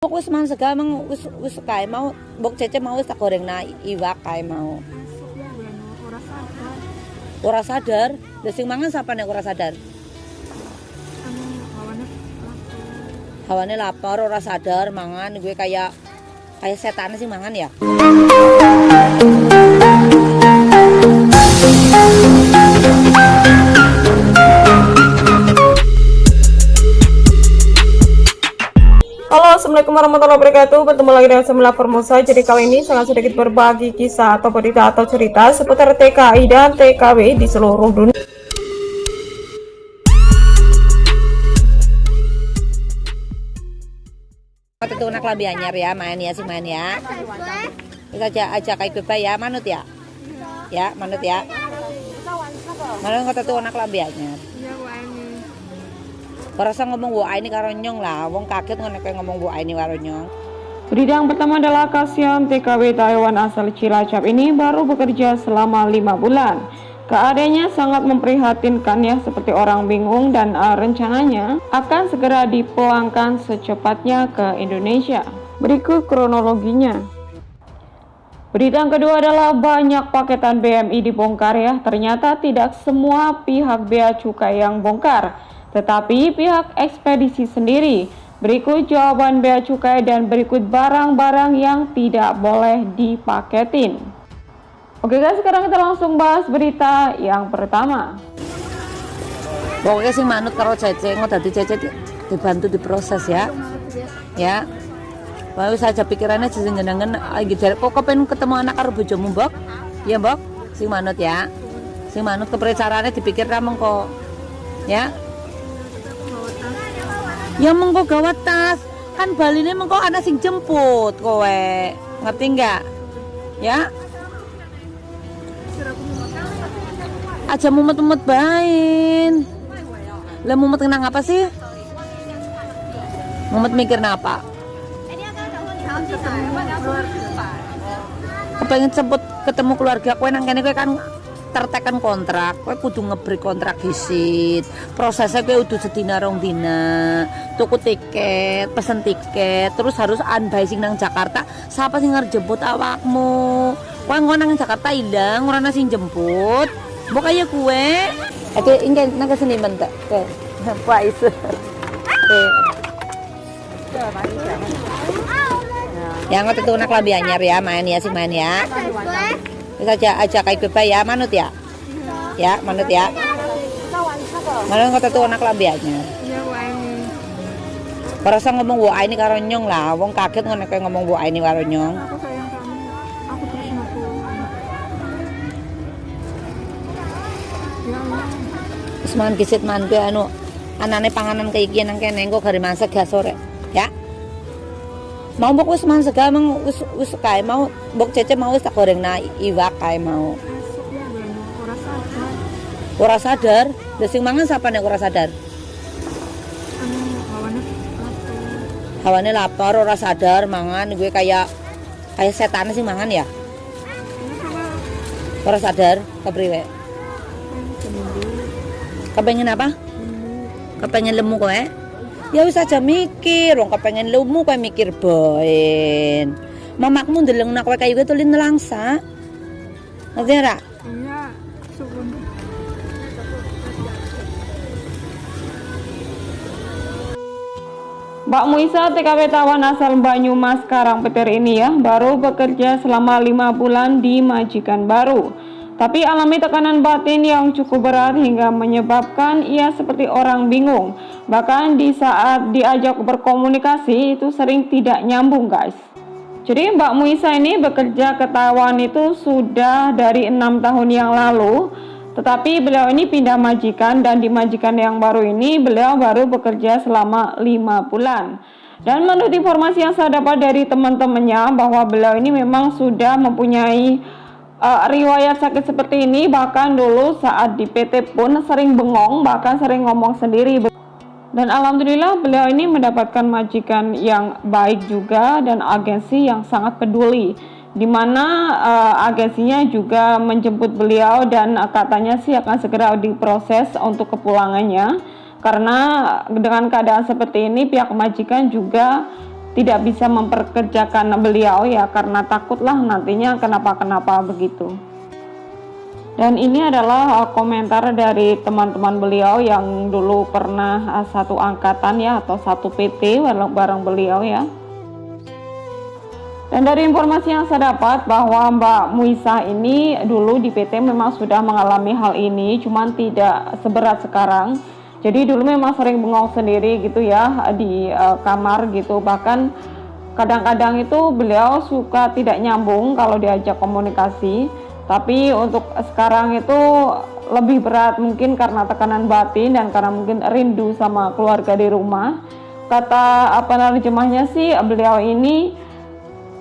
mbok wis mangan sega mang wis kae mau mbok cece mau wis tak goreng na iwak kae mau. Ora sadar. Lah sing mangan sapa nek ora sadar? Hawane lapar ora sadar mangan gue kayak setan sih mangan ya. Halo, assalamualaikum warahmatullahi wabarakatuh. Bertemu lagi dengan Semula Formosa. Jadi kali ini sangat sedikit berbagi kisah atau berita atau cerita seputar TKI dan TKW di seluruh dunia. Tentu nak lambi anyar ya, main ya sih main ya. Kita ajak ikut ya, manut ya. Ya, manut ya. Manut kata tuh anak lambi anyar. Perasa ngomong wa ini karo nyong lah, wong kaget ngono kayak ngomong wa ini karo nyong. Berita yang pertama adalah kasihan TKW Taiwan asal Cilacap ini baru bekerja selama 5 bulan. Keadaannya sangat memprihatinkan ya, seperti orang bingung dan rencananya akan segera dipulangkan secepatnya ke Indonesia. Berikut kronologinya. Berita yang kedua adalah banyak paketan BMI dibongkar ya. Ternyata tidak semua pihak bea cukai yang bongkar, tetapi pihak ekspedisi sendiri. Berikut jawaban bea cukai dan berikut barang-barang yang tidak boleh dipaketin. Oke guys, sekarang kita langsung bahas berita yang pertama. Pokoknya sing manut karo cece, dadi cece dibantu diproses ya. Ya. Lalu saja pikirannya jenengan lagi kok kepen ketemu anak karo bojomu, Mbok? Ya, Mbok. Sing manut ya. Sing manut kepercayaannya dipikir ra mengko. Ya. Ya mengko gawat tas. Kan baline mengko ana sing jemput kowe. Ngerti enggak? Ya. Aja mumet-mumet bain. Lah mumet kenang apa sih? Mumet mikir apa? Kepengen sebut ketemu keluarga kowe nang kene kowe kan tertekan kontrak, kowe kudu ngebreak kontrak hisit. Prosesnya kowe udah sedina rong dina, tuku tiket, pesen tiket, terus harus unbay sing nang Jakarta. Siapa sing ngerjemput awakmu? Kowe nang Jakarta ilang ora ana sing jemput. Mbok kaya kue. Oke, ingin nang kesini bentar. Oke. Pais. Ya ngot itu nak lambi anyar ya, main ya sih main ya. Kita ajak ikut ya, manut ya. Ya, manut ya. Manut ngot itu anak lambi anyar. Perasa ngomong wa ini karo nyong lah, wong kaget ngono kayak ngomong wa ini karo nyong. Semangan gisit mantu anu anane panganan kayak gini nang kene engko gare masak ya sore ya. Mau mbok wis mangan sega mang wis kae mau mbok cece mau wis tak goreng na iwak kae mau. Ora sadar. Lah sing mangan sapa nek ora sadar? Hawane lapar ora sadar mangan gue kayak setan sih mangan ya. Ora sadar kepriwe? Kepengen apa? Kepengen lemu kowe? Ya wis aja mikir, wong kepengen lemu kowe mikir baen. Mamakmu ndelengna kowe kaya gitu lin nelangsa. Ngerti ora? Iya, suwun. Mbak Muisa TKW Taiwan asal Banyumas Karangpeter ini ya baru bekerja selama 5 bulan di majikan baru. Tapi alami tekanan batin yang cukup berat hingga menyebabkan ia seperti orang bingung. Bahkan di saat diajak berkomunikasi itu sering tidak nyambung guys. Jadi Mbak Muisa ini bekerja ke Taiwan itu sudah dari 6 tahun yang lalu. Tetapi beliau ini pindah majikan dan di majikan yang baru ini beliau baru bekerja selama 5 bulan. Dan menurut informasi yang saya dapat dari teman-temannya bahwa beliau ini memang sudah mempunyai riwayat sakit seperti ini, bahkan dulu saat di PT pun sering bengong, bahkan sering ngomong sendiri. Dan alhamdulillah beliau ini mendapatkan majikan yang baik juga dan agensi yang sangat peduli, di mana agensinya juga menjemput beliau dan katanya sih akan segera diproses untuk kepulangannya. Karena dengan keadaan seperti ini pihak majikan juga tidak bisa memperkerjakan beliau ya, karena takutlah nantinya kenapa-kenapa begitu. Dan ini adalah komentar dari teman-teman beliau yang dulu pernah satu angkatan ya, atau satu PT bareng beliau ya. Dan dari informasi yang saya dapat bahwa Mbak Muisa ini dulu di PT memang sudah mengalami hal ini, cuman tidak seberat sekarang. Jadi dulu memang sering bengong sendiri gitu ya di kamar gitu. Bahkan kadang-kadang itu beliau suka tidak nyambung kalau diajak komunikasi. Tapi untuk sekarang itu lebih berat, mungkin karena tekanan batin dan karena mungkin rindu sama keluarga di rumah. Kata penerjemahnya sih, beliau ini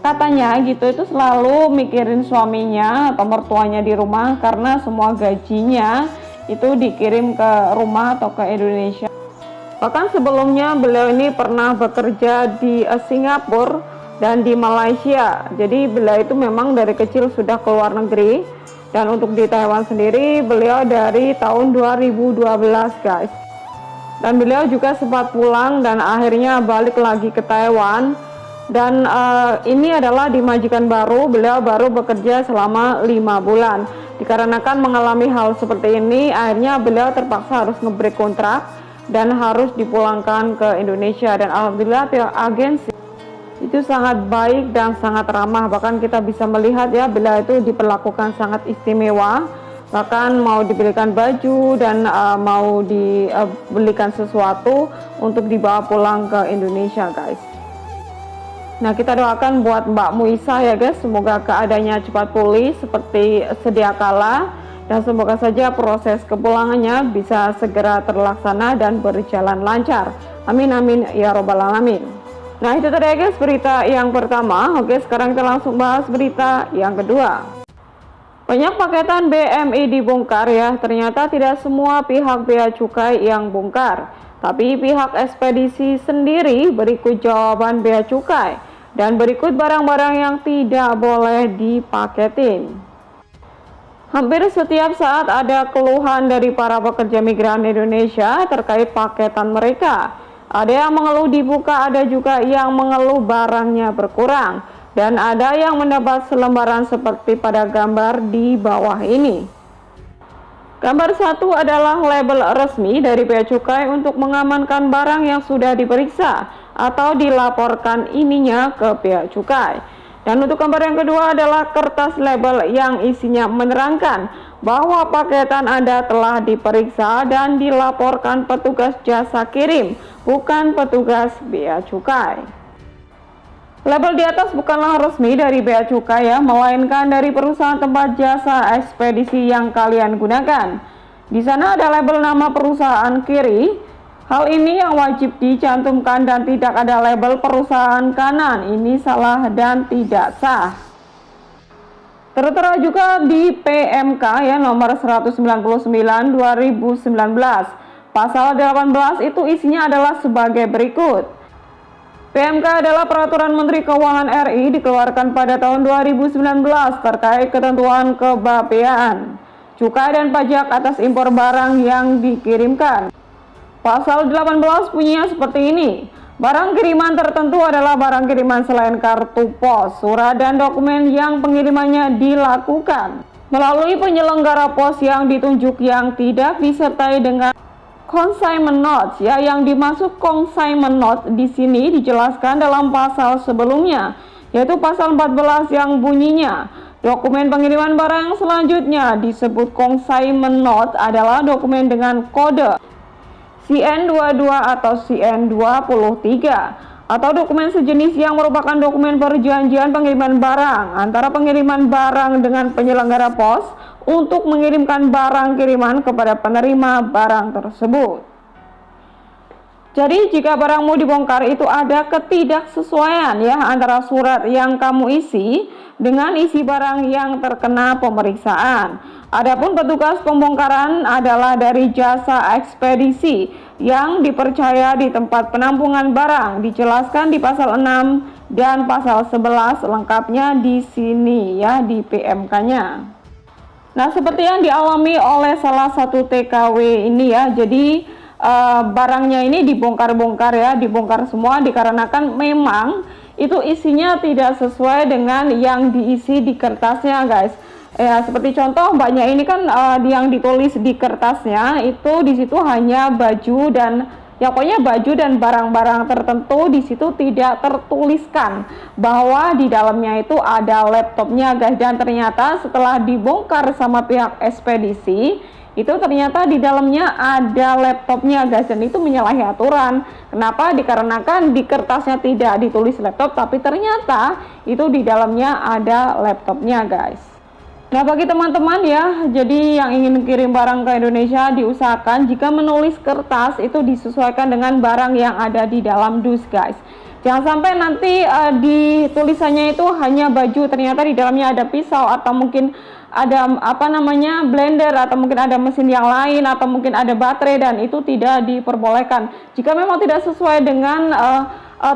katanya gitu itu selalu mikirin suaminya atau mertuanya di rumah karena semua gajinya itu dikirim ke rumah atau ke Indonesia. Bahkan sebelumnya beliau ini pernah bekerja di Singapura dan di Malaysia. Jadi beliau itu memang dari kecil sudah keluar negeri. Dan untuk di Taiwan sendiri beliau dari tahun 2012 guys. Dan beliau juga sempat pulang dan akhirnya balik lagi ke Taiwan. Dan ini adalah di majikan baru, beliau baru bekerja selama 5 bulan. Dikarenakan mengalami hal seperti ini, akhirnya beliau terpaksa harus nge-break kontrak dan harus dipulangkan ke Indonesia. Dan alhamdulillah pihak agensi itu sangat baik dan sangat ramah. Bahkan kita bisa melihat ya, beliau itu diperlakukan sangat istimewa. Bahkan mau dibelikan baju dan mau dibelikan sesuatu untuk dibawa pulang ke Indonesia guys. Nah, kita doakan buat Mbak Muisa ya guys, semoga keadaannya cepat pulih seperti sedia kala, dan semoga saja proses kepulangannya bisa segera terlaksana dan berjalan lancar. Amin amin ya robbal alamin. Nah, itu tadi ya guys berita yang pertama. Oke, sekarang kita langsung bahas berita yang kedua. Banyak paketan BMI dibongkar ya. Ternyata tidak semua pihak bea cukai yang bongkar, tapi pihak ekspedisi sendiri. Berikut jawaban bea cukai dan berikut barang-barang yang tidak boleh dipaketin. Hampir setiap saat ada keluhan dari para pekerja migran Indonesia terkait paketan mereka. Ada yang mengeluh dibuka, ada juga yang mengeluh barangnya berkurang, dan ada yang mendapat selembaran seperti pada gambar di bawah ini. Gambar 1 adalah label resmi dari Bea Cukai untuk mengamankan barang yang sudah diperiksa atau dilaporkan ininya ke Bea Cukai. Dan untuk gambar yang kedua adalah kertas label yang isinya menerangkan bahwa paketan Anda telah diperiksa dan dilaporkan petugas jasa kirim, bukan petugas Bea Cukai. Label di atas bukanlah resmi dari Bea Cukai ya, melainkan dari perusahaan tempat jasa ekspedisi yang kalian gunakan. Di sana ada label nama perusahaan kiri. Hal ini yang wajib dicantumkan dan tidak ada label perusahaan kanan. Ini salah dan tidak sah. Tertera juga di PMK ya nomor 199/2019. Pasal 18 itu isinya adalah sebagai berikut. PMK adalah Peraturan Menteri Keuangan RI dikeluarkan pada tahun 2019 terkait ketentuan kebapeaan, cukai dan pajak atas impor barang yang dikirimkan. Pasal 18 bunyinya seperti ini. Barang kiriman tertentu adalah barang kiriman selain kartu pos, surat, dan dokumen yang pengirimannya dilakukan melalui penyelenggara pos yang ditunjuk yang tidak disertai dengan consignment notes ya. Yang dimaksud consignment note di sini dijelaskan dalam pasal sebelumnya, yaitu pasal 14 yang bunyinya dokumen pengiriman barang selanjutnya disebut consignment note adalah dokumen dengan kode CN22 atau CN23 atau dokumen sejenis yang merupakan dokumen perjanjian pengiriman barang antara pengiriman barang dengan penyelenggara pos untuk mengirimkan barang kiriman kepada penerima barang tersebut. Jadi jika barangmu dibongkar itu ada ketidaksesuaian ya antara surat yang kamu isi dengan isi barang yang terkena pemeriksaan. Adapun petugas pembongkaran adalah dari jasa ekspedisi yang dipercaya di tempat penampungan barang, dijelaskan di pasal 6 dan pasal 11 lengkapnya di sini ya di PMK-nya. Nah, seperti yang dialami oleh salah satu TKW ini ya, jadi barangnya ini dibongkar-bongkar ya, dibongkar semua dikarenakan memang itu isinya tidak sesuai dengan yang diisi di kertasnya guys. Ya, seperti contoh mbaknya ini kan yang ditulis di kertasnya itu di situ hanya baju dan ya pokoknya baju dan barang-barang tertentu, di situ tidak tertuliskan bahwa di dalamnya itu ada laptopnya guys. Dan ternyata setelah dibongkar sama pihak ekspedisi itu ternyata di dalamnya ada laptopnya guys, dan itu menyalahi aturan. Kenapa? Dikarenakan di kertasnya tidak ditulis laptop, tapi ternyata itu di dalamnya ada laptopnya guys. Nah, bagi teman-teman ya, jadi yang ingin kirim barang ke Indonesia diusahakan jika menulis kertas itu disesuaikan dengan barang yang ada di dalam dus guys. Jangan sampai nanti di tulisannya itu hanya baju, ternyata di dalamnya ada pisau atau mungkin ada blender atau mungkin ada mesin yang lain atau mungkin ada baterai, dan itu tidak diperbolehkan. Jika memang tidak sesuai dengan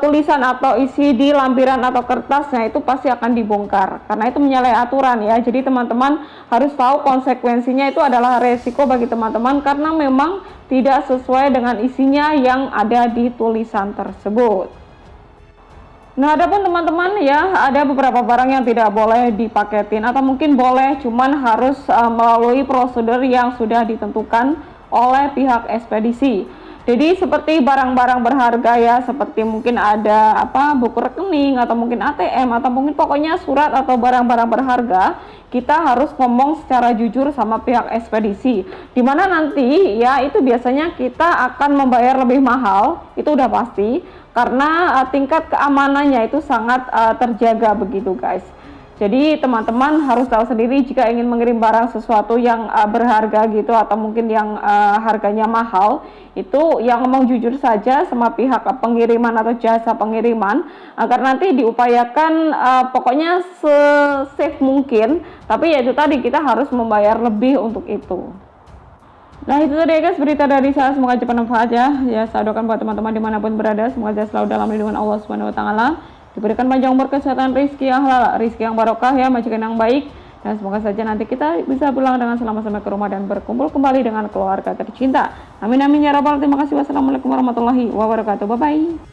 tulisan atau isi di lampiran atau kertasnya, itu pasti akan dibongkar karena itu menyalahi aturan ya. Jadi teman-teman harus tahu konsekuensinya, itu adalah resiko bagi teman-teman karena memang tidak sesuai dengan isinya yang ada di tulisan tersebut. Nah, adapun teman-teman ya, ada beberapa barang yang tidak boleh dipaketin atau mungkin boleh, cuman harus melalui prosedur yang sudah ditentukan oleh pihak ekspedisi. Jadi seperti barang-barang berharga ya, seperti mungkin ada buku rekening atau mungkin ATM atau mungkin pokoknya surat atau barang-barang berharga, kita harus ngomong secara jujur sama pihak ekspedisi. Dimana nanti ya itu biasanya kita akan membayar lebih mahal, itu udah pasti, karena tingkat keamanannya itu sangat terjaga begitu guys. Jadi teman-teman harus tahu sendiri jika ingin mengirim barang sesuatu yang berharga gitu atau mungkin yang harganya mahal, itu yang ngomong jujur saja sama pihak pengiriman atau jasa pengiriman agar nanti diupayakan pokoknya se-safe mungkin, tapi ya itu tadi kita harus membayar lebih untuk itu. Nah, itu tadi guys berita dari saya, semoga bermanfaat ya. Saya doakan buat teman-teman dimanapun berada, semoga selalu dalam lindungan Allah Subhanahu Wa Taala, diberikan panjang umur, kesehatan, rezeki yang halal, rezeki yang barokah ya, majikan yang baik, dan semoga saja nanti kita bisa pulang dengan selamat sampai ke rumah dan berkumpul kembali dengan keluarga tercinta. Amin amin ya rabbal. Terima kasih. Wassalamualaikum warahmatullahi wabarakatuh. Bye bye.